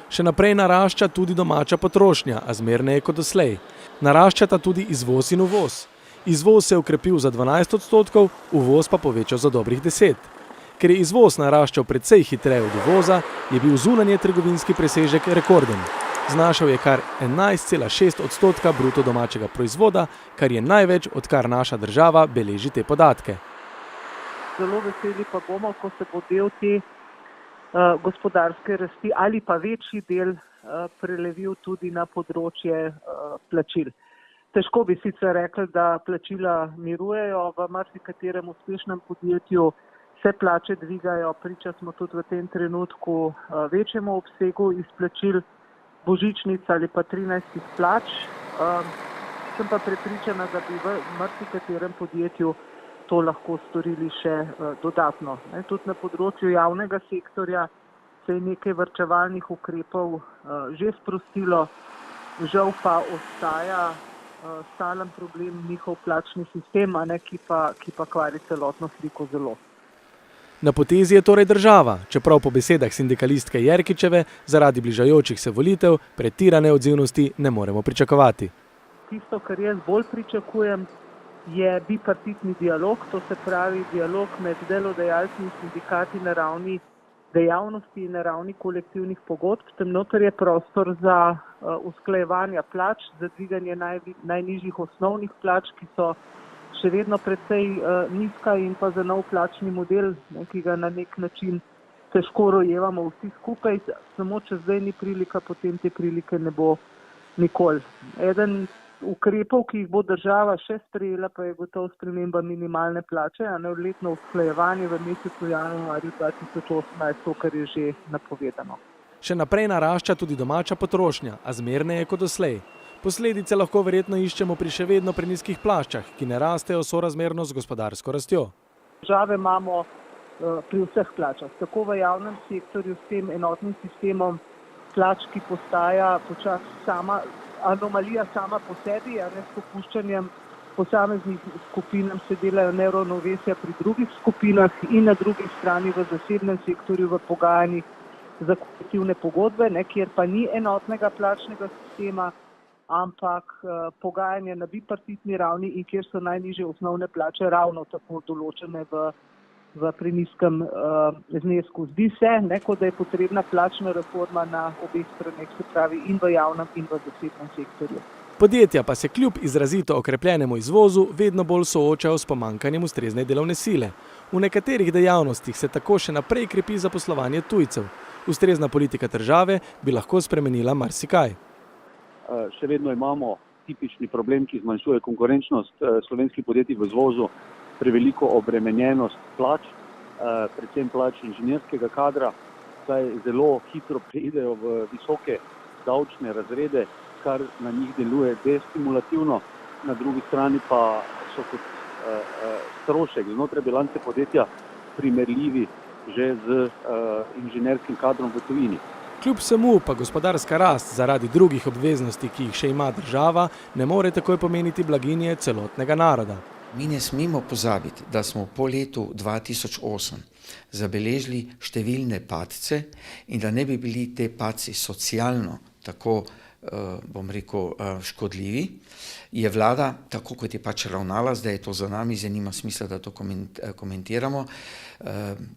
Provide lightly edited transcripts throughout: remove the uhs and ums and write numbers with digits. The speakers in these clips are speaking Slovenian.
Še naprej narašča tudi domača potrošnja, a zmerneje kot doslej. Naraščata tudi izvoz in uvoz. Izvoz se je okrepil za 12%, uvoz pa povečal za dobrih 10%. Ker je izvoz naraščal precej hitreje od uvoza, je bil zunanje trgovinski presežek rekorden. Znašal je kar 11,6% bruto domačega proizvoda, kar je največ, odkar naša država beleži te podatke. Zelo veseli pa bomo, ko se bo del te gospodarske rasti ali pa večji del prelevil tudi na področje plačil. Težko bi sicer rekli, da plačila mirujejo, v marsikaterem uspešnem podjetju se plače dvigajo, priča smo tudi v tem trenutku večjemu obsegu izplačil božičnic ali pa 13 plač. Sem pa prepričana, da bi v marsikaterem podjetju to lahko storili še dodatno. Tudi na področju javnega sektorja se je nekaj varčevalnih ukrepov že sprostilo, žal pa ostaja stalen problem njihov plačni sistem, ki pa kvari celotno sliko zelo. Na potezi je torej država, čeprav po besedah sindikalistke Jerkičeve zaradi bližajočih se volitev pretirane odzivnosti ne moremo pričakovati. Tisto, kar jaz bolj pričakujem, je bipartitni dialog, to se pravi dialog med delodajalci in sindikati na ravni dejavnosti in na ravni kolektivnih pogodb. Tam noter je prostor za usklajevanja plač, za dviganje najnižjih osnovnih plač, ki so še vedno precej nizka, in pa za nov plačni model, ki ga na nek način težko rojevamo vsi skupaj. Samo če zdaj ni prilika, potem te prilike ne bo nikoli. Eden ukrepov, ki jih bo država še sprejela, pa je gotovo sprememba minimalne plače, letno usklajevanje v mesecu januarju 2018, to, kar je že napovedano. Še naprej narašča tudi domača potrošnja, a zmerneje kot doslej. Posledice lahko verjetno iščemo pri še vedno prenizkih plačah, ki ne rastejo sorazmerno z gospodarsko rastjo. Težave imamo pri vseh plačah, tako v javnem sektorju s tem enotnim sistemom plač, ki postaja počasi anomalija sama po sebi, s popuščanjem posameznih skupinam se delajo neravnovesja pri drugih skupinah in na drugi strani v zasebnem sektorju v pogajanjih za kolektivne pogodbe, kjer pa ni enotnega plačnega sistema, ampak pogajanje na bipartitni ravni in kjer so najnižje osnovne plače ravno tako določene v prenizkem znesku. Zdi se, kot da je potrebna plačna reforma na obeh straneh, se pravi in v javnem in v zasebnem sektorju. Podjetja pa se kljub izrazito okrepljenemu izvozu vedno bolj soočajo s pomanjkanjem ustrezne delovne sile. V nekaterih dejavnostih se tako še naprej krepi zaposlovanje tujcev. Ustrezna politika države bi lahko spremenila marsikaj. Še vedno imamo tipični problem, ki zmanjšuje konkurenčnost slovenskih podjetij v izvozu, preveliko obremenjenost plač, predvsem plač inženirskega kadra, saj zelo hitro preidejo v visoke davčne razrede, kar na njih deluje destimulativno, na drugi strani pa so kot strošek znotraj bilance podjetja primerljivi že z inženerskim kadrom v tujini. Kljub vsemu pa gospodarska rast zaradi drugih obveznosti, ki jih še ima država, ne more takoj pomeniti blaginje celotnega naroda. Mi ne smemo pozabiti, da smo po letu 2008 zabeležili številne padce in da ne bi bili te padci socialno tako, škodljivi, je vlada, tako kot je pač ravnala, zdaj je to za nami, zdaj nima smisla, da to komentiramo,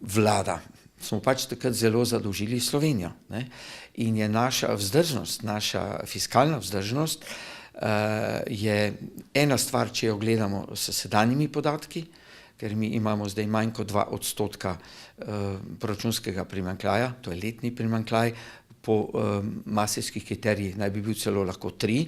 vlada. Smo pač takrat zelo zadolžili Slovenijo, in je naša vzdržnost, naša fiskalna vzdržnost je ena stvar, če jo gledamo s sedanjimi podatki, ker mi imamo zdaj manj kot 2% proračunskega primanjkljaja, to je letni primanjkljaj, po maastrichtskih kriterijih naj bi bil celo lahko 3,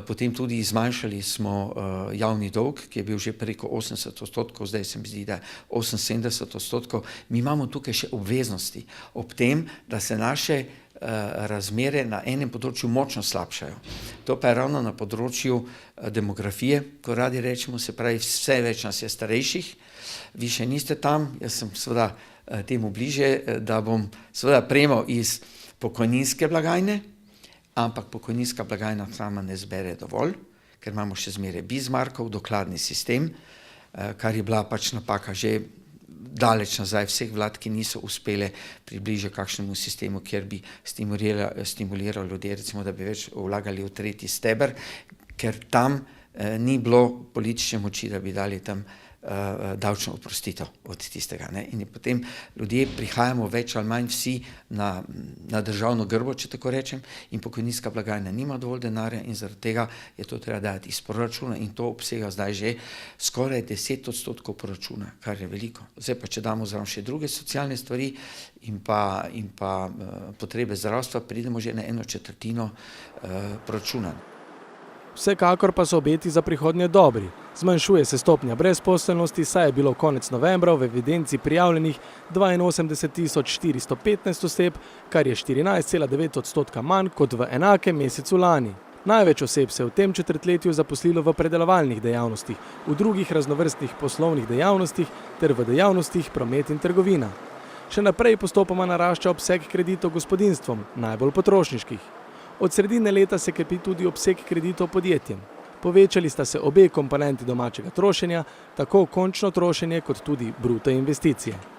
Potem tudi zmanjšali smo javni dolg, ki je bil že preko 80%, zdaj se mi zdi, da 78%. Mi imamo tukaj še obveznosti, ob tem, da se naše razmere na enem področju močno slabšajo. To pa je ravno na področju demografije, ko radi rečemo, se pravi, vse več nas je starejših, vi še niste tam, jaz sem seveda temu bliže, da bom seveda prejemal iz pokojninske blagajne, ampak pokojninska blagajna sama ne zbere dovolj, ker imamo še zmeraj Bismarckov dokladni sistem, kar je bila pač napaka že daleč nazaj vseh vlad, ki niso uspele približati kakšnemu sistemu, kjer bi stimulirali ljudje, recimo, da bi več vlagali v tretji steber, ker tam ni bilo politične moči, da bi dali tam davčno oprostitev od tistega. Ne? In potem ljudje prihajamo več ali manj vsi na državno grbo, če tako rečem, in pokojninska blagajna nima dovolj denarja in zaradi tega je to treba dati iz proračuna in to obsega zdaj že skoraj 10% proračuna, kar je veliko. Zdaj pa, če damo zraven še druge socialne stvari in pa potrebe zdravstva, pridemo že na 1/4 proračuna. Vsekakor pa so obeti za prihodnje dobri. Zmanjšuje se stopnja brezposelnosti, saj je bilo konec novembra v evidenci prijavljenih 82.415 oseb, kar je 14,9% manj kot v enakem mesecu lani. Največ oseb se je v tem četrtletju zaposlilo v predelovalnih dejavnostih, v drugih raznovrstnih poslovnih dejavnostih ter v dejavnostih promet in trgovina. Še naprej postopoma narašča obseg kreditov gospodinjstvom, najbolj potrošniških. Od sredine leta se krepi tudi obseg kreditov podjetjem. Povečali sta se obe komponenti domačega trošenja, tako končno trošenje kot tudi bruto investicije.